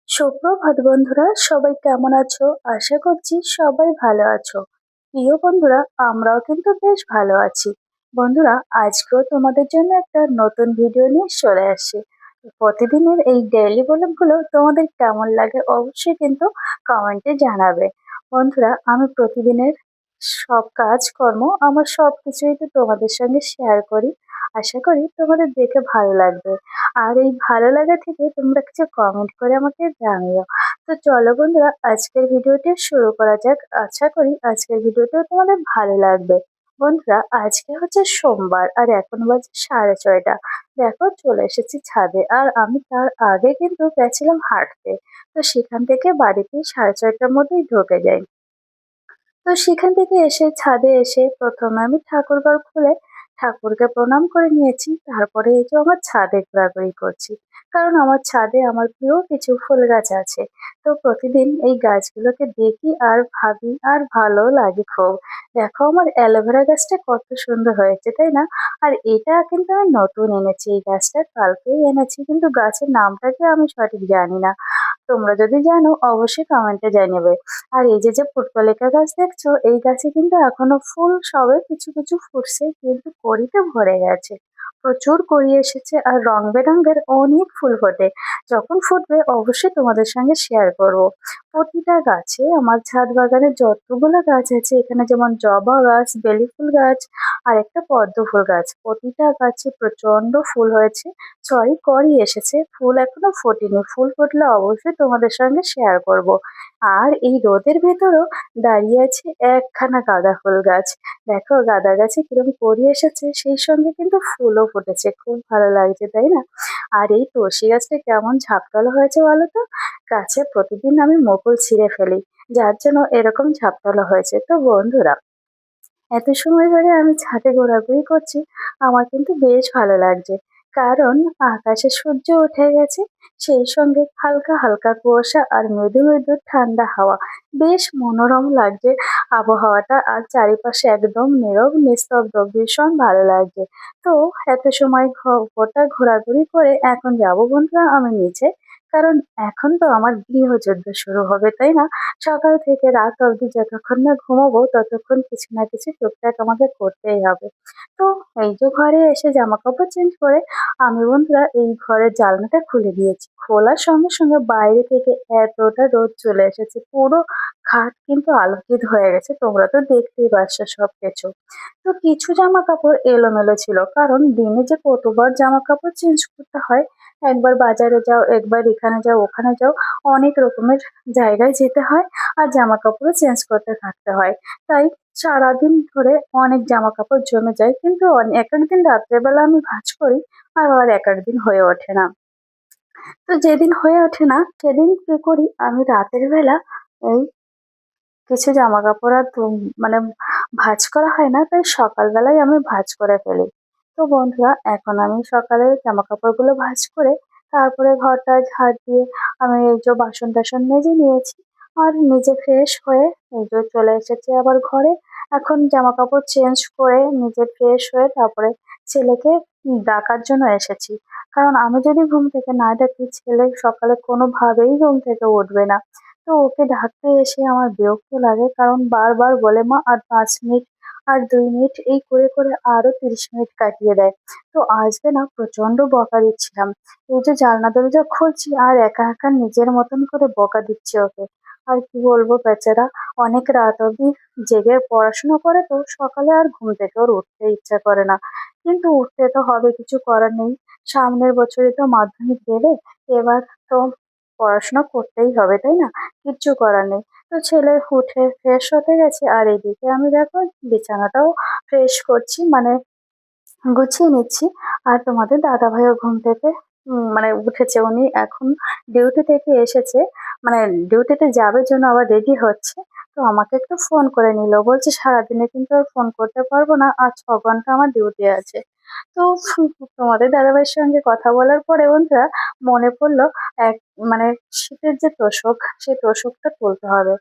সুপ্রভাত বন্ধুরা, সবাই কেমন আছো? আশা করছি সবাই ভালো আছো। প্রিয় বন্ধুরা, আমরাও কিন্তু বেশ ভালো আছি। বন্ধুরা, আজকেও তোমাদের জন্য একটা নতুন ভিডিও নিয়ে চলে আসছি। প্রতিদিনের এই ডেইলি ব্লগগুলো তোমাদের কেমন লাগে অবশ্যই কিন্তু কমেন্টে জানাবে। বন্ধুরা, আমি প্রতিদিনের সব কাজকর্ম আমার সবকিছুই তো তোমাদের সঙ্গে শেয়ার করি। আশা করি তোমাদের দেখে ভালো লাগবে। আর এই ভালো লাগা থেকে তোমরা কিছু কমেন্ট করে আমাকে জানিও। তো চলো বন্ধুরা, আজকের ভিডিওটি শুরু করা যাক। আশা করি আজকের ভিডিওটিও তোমাদের ভালো লাগবে। বন্ধুরা, আজকে হচ্ছে সোমবার আর এখন বাজে 6:30। দেখো, চলে এসেছি ছাদে আর আমি তার আগে কিন্তু গেছিলাম হাঁটতে। তো সেখান থেকে বাড়িতে 6:30টার মধ্যেই ঢুকে যাই। তো সেখান থেকে এসে ছাদে এসে প্রথমে আমি ঠাকুরঘর খুলে ঠাকুরকে প্রণাম করে নিয়েছি। তারপরে এই যে আমার ছাদে ঘোরাঘুরি করছি, কারণ আমার ছাদে আমার প্রিয় কিছু ফুল গাছ আছে। তো প্রতিদিন এই গাছগুলোকে দেখি আর ভাবি আর ভালো লাগে খুব। দেখো, আমার অ্যালোভেরা গাছটা কত সুন্দর হয়েছে, তাই না? আর এটা কিন্তু আমি নতুন এনেছি, এই গাছটা কালকেই এনেছি, কিন্তু গাছের নামটা কি আমি সঠিক জানি না। তোমরা যদি জানো অবশ্যই কমেন্টে জানাবে। আর এই যে যে পুষ্পলেখা গাছ দেখছো, এই গাছে কিন্তু এখনো ফুল সবে কিছু কিছু ফুটছে, কিন্তু কড়িতে ভরে গেছে। প্রচুর কড়ি এসেছে আর রং বেরঙের অনেক ফুল ফোটে। যখন ফুটবে অবশ্যই তোমাদের সঙ্গে শেয়ার করব। প্রতিটা গাছে আমার ছাদ বাগানে যতগুলো গাছ আছে, এখানে যেমন জবা গাছ, বেলি ফুল গাছ আর একটা পদ্ম ফুল গাছ, প্রতিটা গাছে প্রচন্ড ফুল হয়েছে। সরি, কড়ি এসেছে, ফুল এখনো ফোটেনি। ফুল ফুটলে অবশ্যই তোমাদের সঙ্গে শেয়ার করব। আর এই রোদের ভেতরও দাঁড়িয়ে আছে একখানা গাঁদা ফুল গাছ। দেখো, গাঁদা গাছে কিরকম কড়ি এসেছে, সেই সঙ্গে কিন্তু ফুলও ফুটেছে, খুব ভালো লাগছে, তাই না? আর এই তুলসী গাছটা কেমন ঝাপটালো হয়েছে বলো তো। গাছে প্রতিদিন আমি মুকুল ছিঁড়ে ফেলি, যার জন্য এরকম ঝাপটালো হয়েছে। তো বন্ধুরা, এত সময় ধরে আমি ছাদে ঘোরাঘুরি করছি, আমার কিন্তু বেশ ভালো লাগছে। কারণ আকাশে সূর্য উঠে গেছে, সেই সঙ্গে হালকা হালকা কুয়াশা আর মৃদু মৃদু ঠান্ডা হাওয়া। বেশ মনোরম লাগছে আবহাওয়াটা, আর চারিপাশে একদম নীরব নিস্তব্ধ, ভীষণ ভালো লাগছে। তো এত সময় গোটা ঘোরাঘুরি করে এখন যাবো বন্ধুরা আমি নিচে। কারণ এখন তো আমার গৃহযুদ্ধ শুরু হবে, তাই না? সকাল থেকে রাত অবধি যতক্ষণ না ঘুমাবো ততক্ষণ কিছু না কিছু টুকটাক আমাকে করতেই হবে। তো এই যে ঘরে এসে জামা কাপড় চেঞ্জ করে আমি বন্ধুরা এই ঘরের জানলাটা খুলে দিয়েছি। খোলার সঙ্গে সঙ্গে বাইরে থেকে এতটা রোদ চলে এসেছে, পুরো খাট কিন্তু আলোকিত হয়ে গেছে। তোমরা তো দেখতেই পাচ্ছ সবকিছু। তো কিছু জামা কাপড় এলোমেলো ছিল, কারণ দিনে যে কতবার জামা কাপড় চেঞ্জ করতে হয়। একবার বাজারে যাও, একবার এখানে যাও, ওখানে যাও, অনেক রকমের জায়গায় যেতে হয় আর জামা কাপড় চেঞ্জ করতে থাকতে হয়। তাই সারাদিন ধরে অনেক জামা কাপড় জমে যায়, কিন্তু এক একদিন রাত্রেবেলা আমি ভাঁজ করি, আর এক একদিন হয়ে ওঠে না। তো যেদিন হয়ে ওঠে না সেদিন কি করি, আমি রাতের বেলা এই কিছু জামা কাপড় আর মানে ভাঁজ করা হয় না, তাই সকালবেলায় আমি ভাঁজ করে ফেলি। তো বন্ধুরা, এখন আমি সকালে জামা কাপড়গুলো ভাঁজ করে তারপরে ঘরটা ঝাড় দিয়ে আমি এই যে বাসন টাসন মেজে নিয়েছি। আর নিজে ফ্রেশ হয়ে এই যে চলে এসেছি আবার ঘরে। এখন জামা কাপড় চেঞ্জ করে নিজে ফ্রেশ হয়ে তারপরে ছেলেকে ডাকার জন্য এসেছি। কারণ আমি যদি ঘুম থেকে না ডাকি, ছেলে সকালে কোনোভাবেই ঘুম থেকে উঠবে না। তো ওকে ডাকতে এসে আমার বিরক্ত লাগে, কারণ বারবার বলে মা আর 5 মিনিট, আর 2 মিনিট, এই করে করে আরো 30 মিনিট কাটিয়ে দেয়। তো আজকে না প্রচন্ড বকা দিচ্ছিলাম। এই যে জানলা দরজা খুলছি আর একা একা নিজের মতন করে বকা দিচ্ছি ওকে। আর কি বলবো, বেচারা অনেক রাত অব্দি জেগে পড়াশোনা করে, তো সকালে আর ঘুম থেকে ওর উঠতে ইচ্ছা করে না। কিন্তু উঠতে তো হবে, কিছু করার নেই। সামনের বছরই তো মাধ্যমিক দেবে, এবার তো পড়াশোনা করতেই হবে, তাই না? কিচ্ছু করার নেই। তো ছেলে উঠে ফ্রেশ হতে গেছে, আর এদিকে আমি দেখো বিছানাটাও ফ্রেশ করছি, মানে গুছিয়ে নিচ্ছি। আর তোমাদের দাদা ভাইও ঘুম থেকে মানে উঠেছে, উনি এখন ডিউটি থেকে এসেছে, মানে ডিউটিতে যাবে জন্য আবার রেডি হচ্ছে। তো আমাকে একটু ফোন করে নিল, বলছে সারাদিনে কিন্তু আর ফোন করতে পারবো না, আর 6 ঘন্টা আমার ডিউটি আছে। তো তোমাদের দাদাভাইয়ের সঙ্গে কথা বলার পরে বন্ধুরা মনে পড়লো এক মানে শীতের যে তোষক, সেই তোষকটা তুলতে হবে।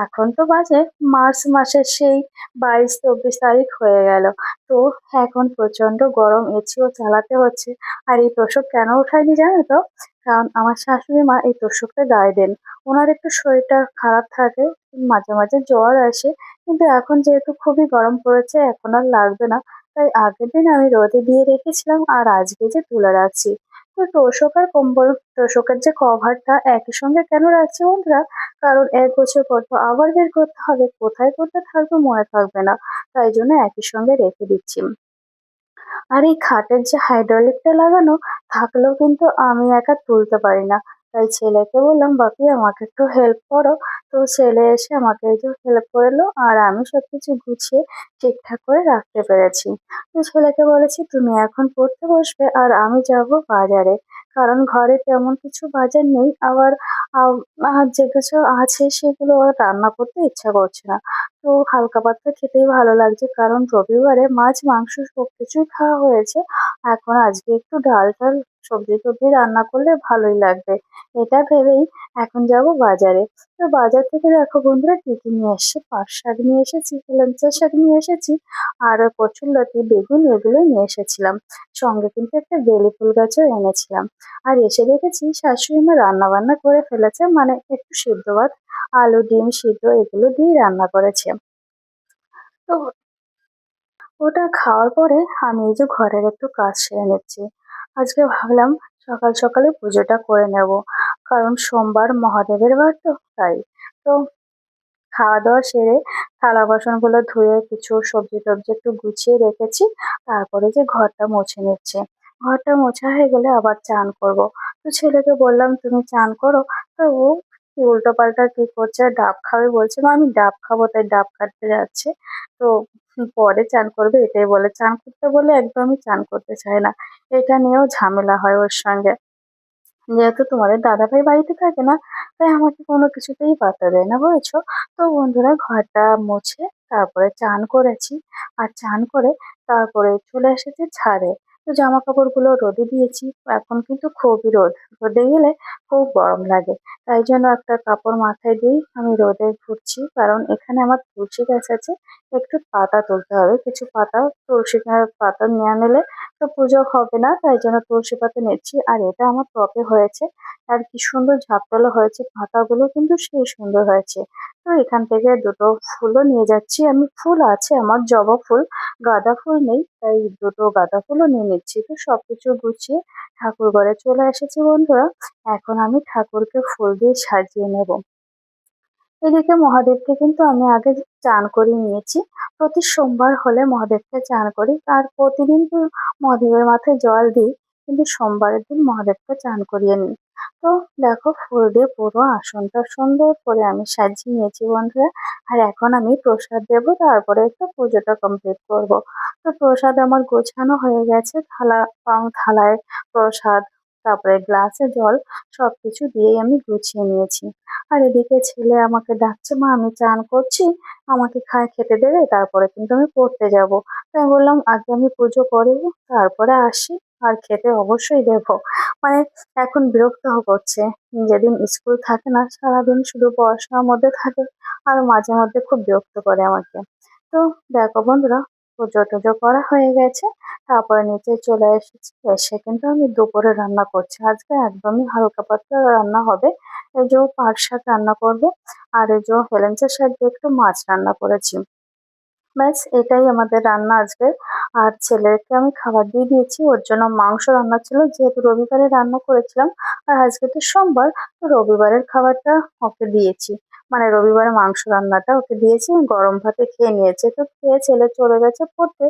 এখন তো বাজে মার্চ মাসের সেই 22-24 তারিখ হয়ে গেল। তো এখন প্রচন্ড গরম, এসিও চালাতে হচ্ছে। আর এই তোষক কেন উঠায়নি জানো তো? কারণ আমার শাশুড়ি মা এই তোষকটা গায়ে দেন। ওনার একটু শরীরটা খারাপ থাকে, মাঝে মাঝে জ্বর আসে, কিন্তু এখন যেহেতু খুবই গরম পড়েছে এখন আর লাগবে না। তাই আগের দিন আমি রোদে দিয়ে রেখেছিলাম আর আজকে যে তুলে রাখছি। তো তোশক আর কম্বল, তোশকের যে কভারটা একই সঙ্গে কেন রাখছি বন্ধুরা? কারণ এক বছর পর তো আবার বের করতে হবে, কোথায় করতে থাকবে মনে থাকবে না। তাই জন্য একই সঙ্গে রেখে দিচ্ছি। আর এই খাটের যে হাইড্রোলিকটা লাগানো থাকলেও কিন্তু আমি একা তুলতে পারি না। তাই ছেলেকে বললাম, বাপি আমাকে একটু হেল্প করো। তো ছেলে এসে আমাকে একটু হেল্প করলো আর আমি সবকিছু গুছিয়ে ঠিকঠাক করে রাখতে পেরেছি। তো ছেলেকে বলেছি তুমি এখন পড়তে বসবে আর আমি যাব বাজারে, কারণ ঘরে তেমন কিছু বাজার নেই। আবার যে কিছু আছে সেগুলো আর রান্না করতে ইচ্ছা করছে না। তো হালকা পাতলা খেতেই ভালো লাগছে, কারণ রবিবারে মাছ মাংস সবকিছুই খাওয়া হয়েছে। এখন আজকে একটু ডাল টাল সবজি টবজি রান্না করলে ভালোই লাগবে, এটা ভেবেই এখন যাব বাজারে। তো বাজার থেকে দেখো বন্ধুরা কি কি নিয়ে এসেছি, পাট শাক নিয়ে এসেছি, হেলেঞ্চা শাক নিয়ে এসেছি, আর কচুরলতি বেগুন এগুলো নিয়ে এসেছিলাম। সঙ্গে কিন্তু একটা বেলি ফুল গাছও এনেছিলাম। আর এসে দেখেছি শাশুড়ি মা রান্না বান্না করে ফেলেছে, মানে একটু সিদ্ধ ভাত, আলু ডিম সিদ্ধ এগুলো দিয়ে রান্না করেছে। তো ওটা খাওয়ার পরে আমি এই যে ঘরের একটু কাজ সেরে নিচ্ছি। আজকে ভাবলাম সকাল সকালে পুজোটা করে নেব, কারণ সোমবার মহাদেবের বার তো তাই। তো খাওয়া দাওয়া সেরে থালা বাসনগুলো ধুয়ে কিছু সবজি টবজি একটু গুছিয়ে রেখেছি। তারপরে যে ঘরটা মুছে নিচ্ছে। ঘরটা মোছা হয়ে গেলে আবার চান করব। তো ছেলেকে বললাম তুমি চান করো। তো ও কি উল্টো পাল্টা কি করছে, ডাব খাবে বলছে, মা আমি ডাব খাবো তাই ডাব কাটতে যাচ্ছে। তো পরে চান করবে এটাই বলে, চান করতে বলে একদমই চান করতে চায় না। এটা নিয়েও ঝামেলা হয় ওর সঙ্গে। যেহেতু তোমাদের দাদাভাই বাড়িতে থাকে না, তাই আমাকে কোনো কিছুতেই পাত্তা দেয় না, বুঝেছো? তো বন্ধুরা ঘরটা মুছে তারপরে চান করেছি। আর চান করে তারপরে চলে এসেছি ছাদে। তো জামা কাপড়গুলো রোদে দিয়েছি। এখন কিন্তু খুবই রোদ, রোদে গেলে খুব গরম লাগে। তাই জন্য একটা কাপড় মাথায় দিয়ে আমি রোদে ঘুরছি, কারণ এখানে আমার তুলসী গাছ আছে। একটু পাতা তুলতে হবে, কিছু পাতা, তুলসী পাতা নিয়ে নিলে তো পুজো হবে না, তাই জন্য তুলসী পাতা নিচ্ছি। আর এটা আমার টবে হয়েছে, আর কি সুন্দর ঝাপটালো হয়েছে, পাতাগুলো কিন্তু সেই সুন্দর হয়েছে। তো এখান থেকে দুটো ফুলও নিয়ে যাচ্ছি আমি, ফুল আছে আমার জবা ফুল, গাঁদা ফুল নেই, তাই দুটো গাঁদা ফুলও নিয়ে নিচ্ছি। তো সবকিছু গুছিয়ে ঠাকুর ঘরে চলে এসেছি বন্ধুরা। এখন আমি ঠাকুরকে ফুল দিয়ে সাজিয়ে নেব। এদিকে মহাদেবকে কিন্তু আমি আগে চান করিয়ে নিয়েছি। প্রতি সোমবার হলে মহাদেবকে চান করি, আর প্রতিদিন তো মহাদেবের মাথায় জল দিই, কিন্তু সোমবারের দিন মহাদেবকে চান করিয়ে নিই। তো দেখো ফুল দিয়ে পুরো আসনটা সুন্দর করে আমি সাজিয়ে নিয়েছি বন্ধুরা। আর এখন আমি প্রসাদ দেবো, তারপরে একটু পুজোটা কমপ্লিট করব। তো প্রসাদ আমার গোছানো হয়ে গেছে, থালায় প্রসাদ, তারপরে গ্লাসে জল, সবকিছু দিয়েই আমি গুছিয়ে নিয়েছি। আর এদিকে ছেলে আমাকে ডাকছে, মা আমি চান করছি, আমাকে খেতে দেবে, তারপরে কিন্তু আমি পড়তে যাব। তাই বললাম আগে আমি পুজো করে নিই, তারপরে আসি, আর খেতে অবশ্যই দেবো। মানে এখন বিরক্ত করছে, যেদিন স্কুল থাকে না সারাদিন শুধু পড়াশোনার মধ্যে থাকে, আর মাঝে মধ্যে খুব বিরক্ত করে আমাকে। তো দেখো বন্ধুরা, পুজো টুজো করা হয়ে গেছে, তারপরে নিচে চলে এসেছি। এসে কিন্তু আমি দুপুরে রান্না করছি, আজকে একদমই হালকা পাতলা রান্না হবে। এই যে পাট শাক রান্না করবো, আর এই যে হেলেঞ্চা শাক দিয়ে একটু মাছ রান্না করেছি। ব্যাস এটাই আমাদের রান্না আজকে। আর ছেলেকে আমি খাবার দিয়ে দিয়েছি, ওর জন্য মাংস রান্না ছিল, যেহেতু রবিবারে রান্না করেছিলাম। আর আজকে তো সোমবার, তো রবিবারের খাবারটা ওকে দিয়েছি, মানে রবিবারে মাংস রান্নাটা ওকে দিয়েছি, গরম ভাতে খেয়ে নিয়েছে। তো খেয়ে ছেলে চলে গেছে পড়তে।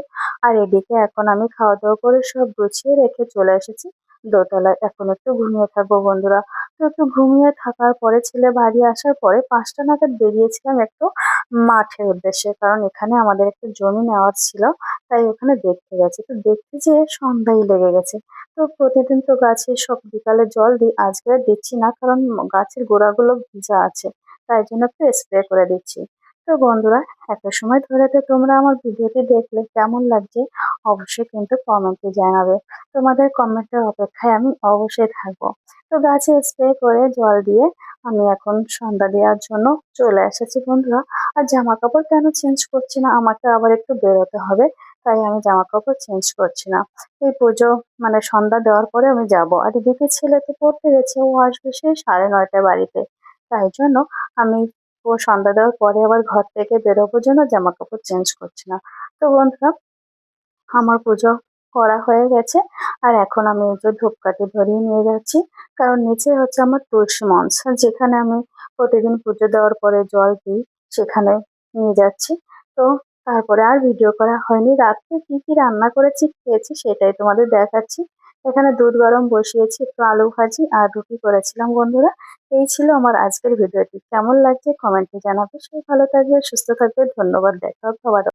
আর এদিকে এখন আমি খাওয়া দাওয়া করে সব গুছিয়ে রেখে চলে এসেছি দোতলায়, এখন একটু ঘুমিয়ে থাকবো বন্ধুরা। তো একটু ঘুমিয়ে থাকার পরে ছেলে বাড়ি আসার পরে 5টা নাগাদ বেরিয়েছিলাম একটু মাঠের উদ্দেশ্যে, কারণ এখানে আমাদের একটা জমি নেওয়ার ছিল, তাই ওখানে দেখতে গেছে। তো দেখতে যেয়ে সন্ধ্যায় লেগে গেছে। তো প্রতিদিন তো গাছে সব বিকালে জল দিই, আজকে আর দিচ্ছি না, কারণ গাছের গোড়াগুলো ভিজা আছে, তাই জন্য একটু স্প্রে করে দিচ্ছি। তো তো বন্ধুরা, এত সময় ধরে তো তোমরা আমার ভিডিওটি দেখলে কেমন লাগছে অবশ্যই কিন্তু কমেন্টে জানাবে। তোমাদের কমেন্টের অপেক্ষায় আমি অবশ্যই থাকবো। তো গাছে স্প্রে করে জল দিয়ে আমি এখন সন্ধ্যা দেওয়ার জন্য চলে এসেছি বন্ধুরা। আর জামা কাপড় কেন চেঞ্জ করছি না, আমাকে আবার একটু বেরোতে হবে, তাই আমি জামা কাপড় চেঞ্জ করছি না। এই পুজো মানে সন্ধ্যা দেওয়ার পরে আমি যাব। আর এদিকে ছেলে তো পড়তে গেছে, ও আসবে সেই 9:30 বাড়িতে। তাই জন্য আমি ও সন্ধ্যা দেওয়ার পরে আবার ঘর থেকে বেরোবার জন্য জামা কাপড় চেঞ্জ করছি না। তো বন্ধুরা, আমার পুজো করা হয়ে গেছে। আর এখন আমি এই যে ধূপকাঠি ধরিয়ে নিয়ে যাচ্ছি, কারণ নিচে হচ্ছে আমার তুলসী মঞ্চ, যেখানে আমি প্রতিদিন পুজো দেওয়ার পরে জল দিই, সেখানে নিয়ে যাচ্ছি। তো তারপরে আর ভিডিও করা হয়নি। রাত্রে কি কি রান্না করেছি খেয়েছি সেটাই তোমাদের দেখাচ্ছি। এখানে দুধ গরম বসিয়েছি, একটু আলু ভাজি আর রুটি করেছিলাম বন্ধুরা। এই ছিল আমার আজকের ভিডিওটি। কেমন লাগছে কমেন্টে জানাবে। সবাই ভালো থাকবে, সুস্থ থাকবে। ধন্যবাদ। দেখা হবে আবার।